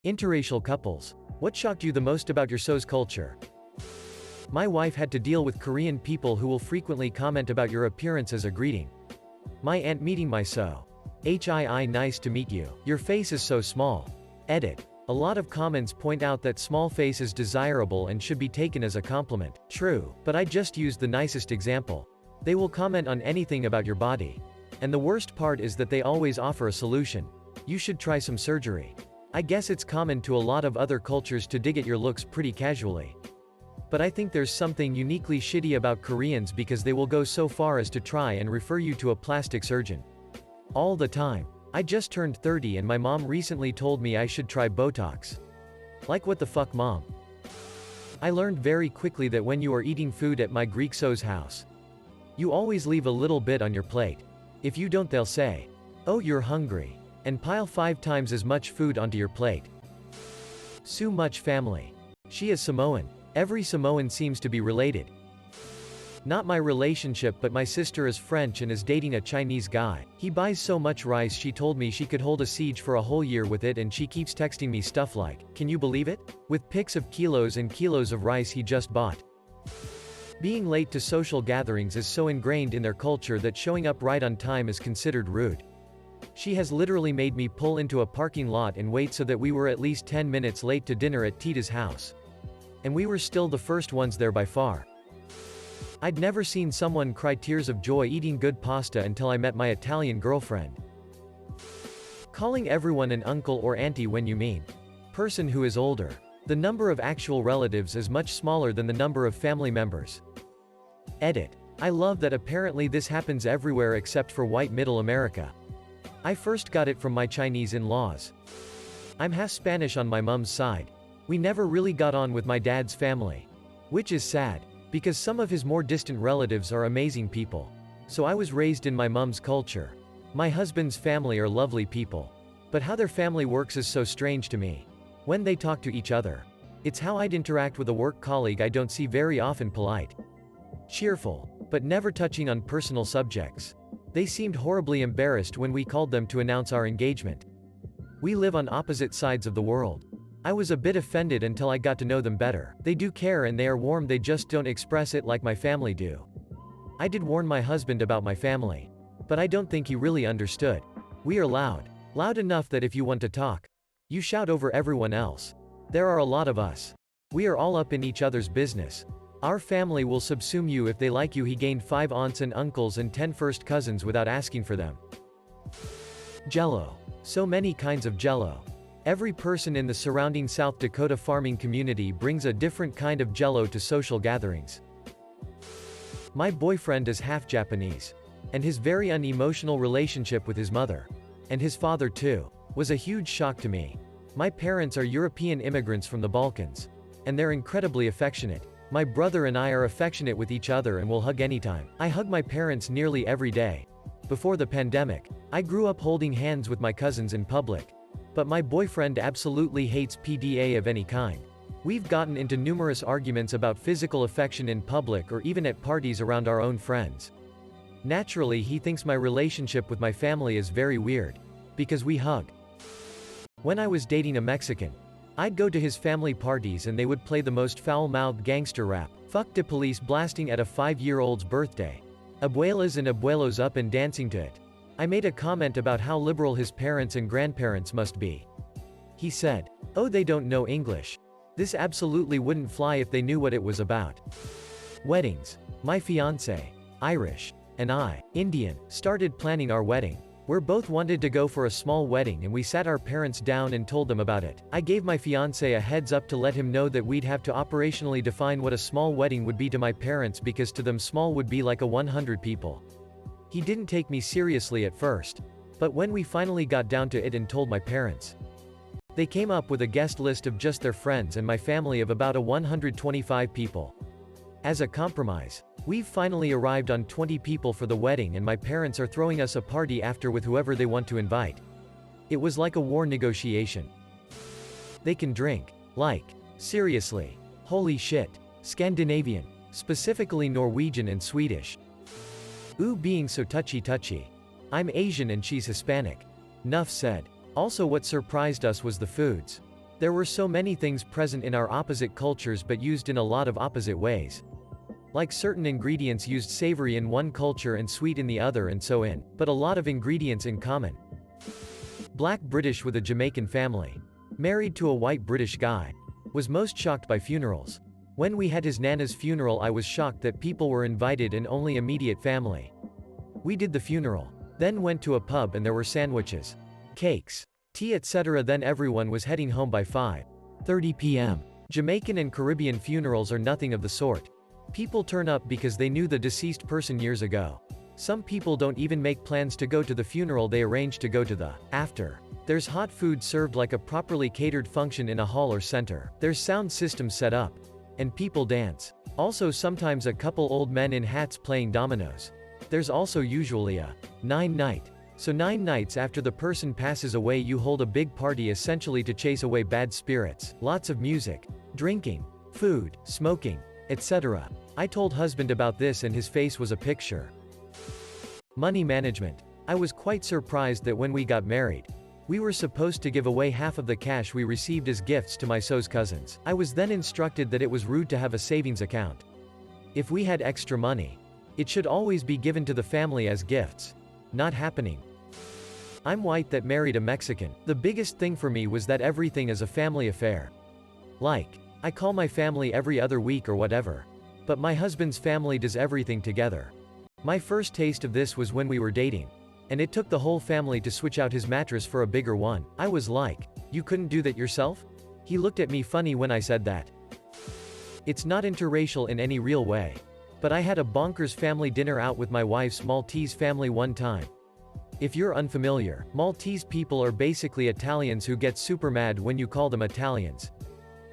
Interracial couples. What shocked you the most about your so's culture? My wife had to deal with Korean people who will frequently comment about your appearance as a greeting. My aunt meeting my so. HII nice to meet you. Your face is so small. Edit. A lot of comments point out that small face is desirable and should be taken as a compliment. True, but I just used the nicest example. They will comment on anything about your body. And the worst part is that they always offer a solution. You should try some surgery. I guess it's common to a lot of other cultures to dig at your looks pretty casually. But I think there's something uniquely shitty about Koreans because they will go so far as to try and refer you to a plastic surgeon. All the time. I just turned 30 and my mom recently told me I should try Botox. Like what the fuck, mom? I learned very quickly that when you are eating food at my Greek so's house, you always leave a little bit on your plate. If you don't, they'll say, "Oh, you're hungry," and pile 5 times as much food onto your plate. So much family. She is Samoan. Every Samoan seems to be related. Not my relationship, but my sister is French and is dating a Chinese guy. He buys so much rice she told me she could hold a siege for a whole year with it, and she keeps texting me stuff like, "Can you believe it?" With pics of kilos and kilos of rice he just bought. Being late to social gatherings is so ingrained in their culture that showing up right on time is considered rude. She has literally made me pull into a parking lot and wait so that we were at least 10 minutes late to dinner at Tita's house. And we were still the first ones there by far. I'd never seen someone cry tears of joy eating good pasta until I met my Italian girlfriend. Calling everyone an uncle or auntie when you mean person who is older. The number of actual relatives is much smaller than the number of family members. Edit. I love that apparently this happens everywhere except for white middle America. I first got it from my Chinese in-laws. I'm half Spanish on my mom's side. We never really got on with my dad's family. Which is sad, because some of his more distant relatives are amazing people. So I was raised in my mom's culture. My husband's family are lovely people. But how their family works is so strange to me. When they talk to each other. It's how I'd interact with a work colleague I don't see very often: polite, cheerful, but never touching on personal subjects. They seemed horribly embarrassed when we called them to announce our engagement. We live on opposite sides of the world. I was a bit offended until I got to know them better. They do care and they are warm, they just don't express it like my family do. I did warn my husband about my family. But I don't think he really understood. We are loud. Loud enough that if you want to talk, you shout over everyone else. There are a lot of us. We are all up in each other's business. Our family will subsume you if they like you. He gained 5 aunts and uncles and 10 first cousins without asking for them. Jello. So many kinds of jello. Every person in the surrounding South Dakota farming community brings a different kind of jello to social gatherings. My boyfriend is half Japanese. And his very unemotional relationship with his mother, and his father too, was a huge shock to me. My parents are European immigrants from the Balkans. And they're incredibly affectionate. My brother and I are affectionate with each other and will hug anytime. I hug my parents nearly every day. Before the pandemic, I grew up holding hands with my cousins in public. But my boyfriend absolutely hates PDA of any kind. We've gotten into numerous arguments about physical affection in public or even at parties around our own friends. Naturally, he thinks my relationship with my family is very weird. Because we hug. When I was dating a Mexican, I'd go to his family parties and they would play the most foul-mouthed gangster rap, "Fuck de Police" blasting at a 5-year-old's birthday. Abuelas and abuelos up and dancing to it. I made a comment about how liberal his parents and grandparents must be. He said, "Oh, they don't know English. This absolutely wouldn't fly if they knew what it was about." Weddings. My fiancé, Irish, and I, Indian, started planning our wedding. We're both wanted to go for a small wedding and we sat our parents down and told them about it. I gave my fiancé a heads up to let him know that we'd have to operationally define what a small wedding would be to my parents, because to them small would be like a 100 people. He didn't take me seriously at first. But when we finally got down to it and told my parents, they came up with a guest list of just their friends and my family of about 125 people. As a compromise, we've finally arrived on 20 people for the wedding, and my parents are throwing us a party after with whoever they want to invite. It was like a war negotiation. They can drink. Like, seriously. Holy shit. Scandinavian. Specifically Norwegian and Swedish. Ooh, being so touchy-touchy. I'm Asian and she's Hispanic. Nuff said. Also, what surprised us was the foods. There were so many things present in our opposite cultures but used in a lot of opposite ways. Like certain ingredients used savory in one culture and sweet in the other and so in, but a lot of ingredients in common. Black British with a Jamaican family. Married to a white British guy. Was most shocked by funerals. When we had his Nana's funeral I was shocked that people were invited and only immediate family. We did the funeral. Then went to a pub and there were sandwiches, cakes, tea etc. Then everyone was heading home by 5:30 p.m. Jamaican and Caribbean funerals are nothing of the sort. People turn up because they knew the deceased person years ago. Some people don't even make plans to go to the funeral, they arrange to go to the after. There's hot food served like a properly catered function in a hall or center. There's sound systems set up. And people dance. Also sometimes a couple old men in hats playing dominoes. There's also usually a 9-night. So 9 nights after the person passes away you hold a big party essentially to chase away bad spirits. Lots of music, drinking, food, smoking, etc. I told husband about this and his face was a picture. Money management. I was quite surprised that when we got married, we were supposed to give away half of the cash we received as gifts to my so's cousins. I was then instructed that it was rude to have a savings account. If we had extra money, it should always be given to the family as gifts. Not happening. I'm white that married a Mexican. The biggest thing for me was that everything is a family affair. Like, I call my family every other week or whatever. But my husband's family does everything together. My first taste of this was when we were dating. And it took the whole family to switch out his mattress for a bigger one. I was like, you couldn't do that yourself? He looked at me funny when I said that. It's not interracial in any real way. But I had a bonkers family dinner out with my wife's Maltese family one time. If you're unfamiliar, Maltese people are basically Italians who get super mad when you call them Italians.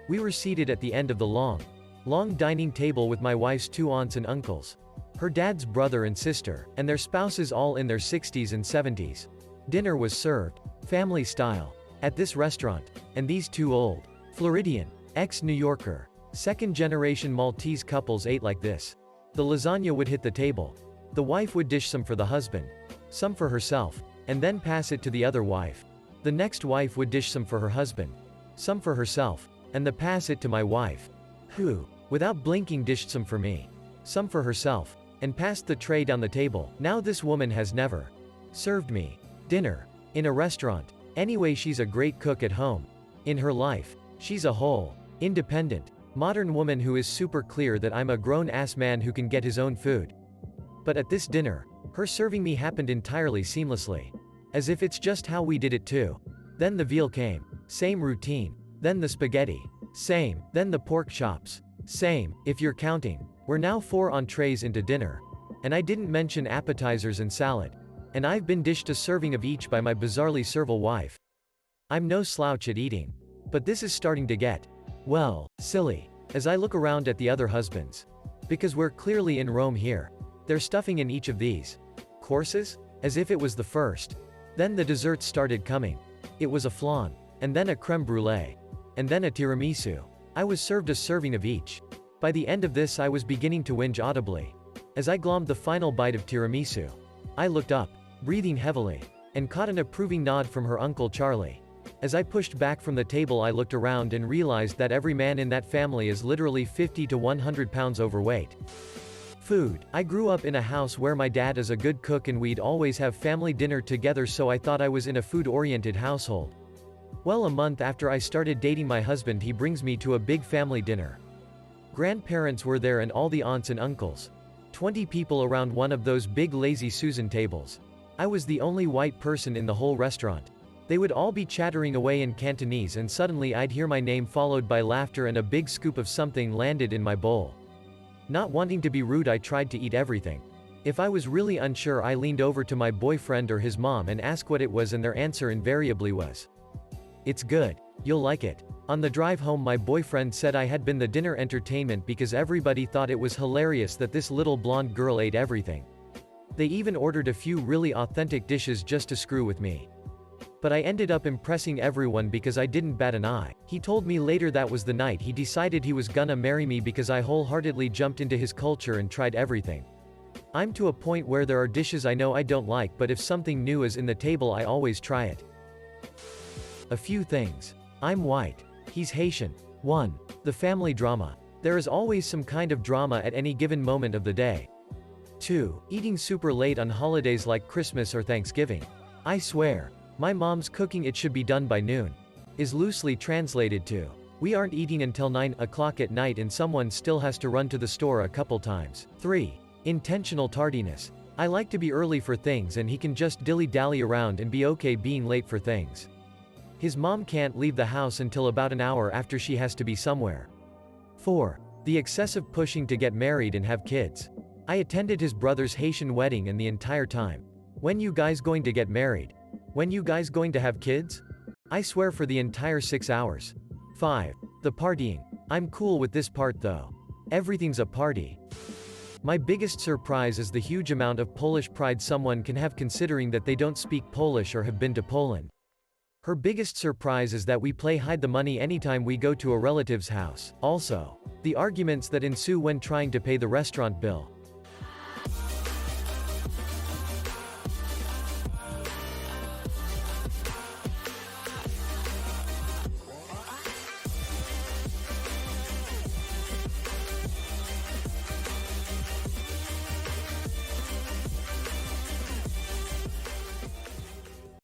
We were seated at the end of the long dining table with my wife's 2 aunts and uncles, her dad's brother and sister, and their spouses all in their 60s and 70s. Dinner was served, family style, at this restaurant, and these 2 old, Floridian, ex-New Yorker, second-generation Maltese couples ate like this. The lasagna would hit the table. The wife would dish some for the husband, some for herself, and then pass it to the other wife. The next wife would dish some for her husband, some for herself, and then pass it to my wife, who, without blinking, dished some for me, some for herself, and passed the tray down the table. Now this woman has never served me dinner in a restaurant. Anyway, she's a great cook at home. In her life, she's a whole, independent, modern woman who is super clear that I'm a grown-ass man who can get his own food. But at this dinner, her serving me happened entirely seamlessly. As if it's just how we did it too. Then the veal came. Same routine. Then the spaghetti. Same. Then the pork chops. Same, if you're counting. We're now 4 entrees into dinner. And I didn't mention appetizers and salad. And I've been dished a serving of each by my bizarrely servile wife. I'm no slouch at eating. But this is starting to get, well, silly. As I look around at the other husbands. Because we're clearly in Rome here. They're stuffing in each of these courses, as if it was the first. Then the desserts started coming. It was a flan. And then a creme brulee. And then a tiramisu. I was served a serving of each. By the end of this I was beginning to whinge audibly. As I glommed the final bite of tiramisu, I looked up, breathing heavily, and caught an approving nod from her Uncle Charlie. As I pushed back from the table I looked around and realized that every man in that family is literally 50 to 100 pounds overweight. Food. I grew up in a house where my dad is a good cook and we'd always have family dinner together, so I thought I was in a food-oriented household. Well, a month after I started dating my husband he brings me to a big family dinner. Grandparents were there and all the aunts and uncles. 20 people around one of those big lazy Susan tables. I was the only white person in the whole restaurant. They would all be chattering away in Cantonese and suddenly I'd hear my name followed by laughter and a big scoop of something landed in my bowl. Not wanting to be rude I tried to eat everything. If I was really unsure I leaned over to my boyfriend or his mom and asked what it was and their answer invariably was, "It's good. You'll like it." On the drive home my boyfriend said I had been the dinner entertainment because everybody thought it was hilarious that this little blonde girl ate everything. They even ordered a few really authentic dishes just to screw with me. But I ended up impressing everyone because I didn't bat an eye. He told me later that was the night he decided he was gonna marry me because I wholeheartedly jumped into his culture and tried everything. I'm to a point where there are dishes I know I don't like, but if something new is in the table I always try it. A few things. I'm white. He's Haitian. 1. The family drama. There is always some kind of drama at any given moment of the day. 2. Eating super late on holidays like Christmas or Thanksgiving. I swear. My mom's cooking it should be done by noon. Is loosely translated to, we aren't eating until 9 o'clock at night and someone still has to run to the store a couple times. 3. Intentional tardiness. I like to be early for things and he can just dilly-dally around and be okay being late for things. His mom can't leave the house until about an hour after she has to be somewhere. 4. The excessive pushing to get married and have kids. I attended his brother's Haitian wedding and the entire time. When you guys going to get married? When you guys going to have kids? I swear for the entire 6 hours. 5. The partying. I'm cool with this part though. Everything's a party. My biggest surprise is the huge amount of Polish pride someone can have considering that they don't speak Polish or have been to Poland. Her biggest surprise is that we play hide the money anytime we go to a relative's house. Also, the arguments that ensue when trying to pay the restaurant bill.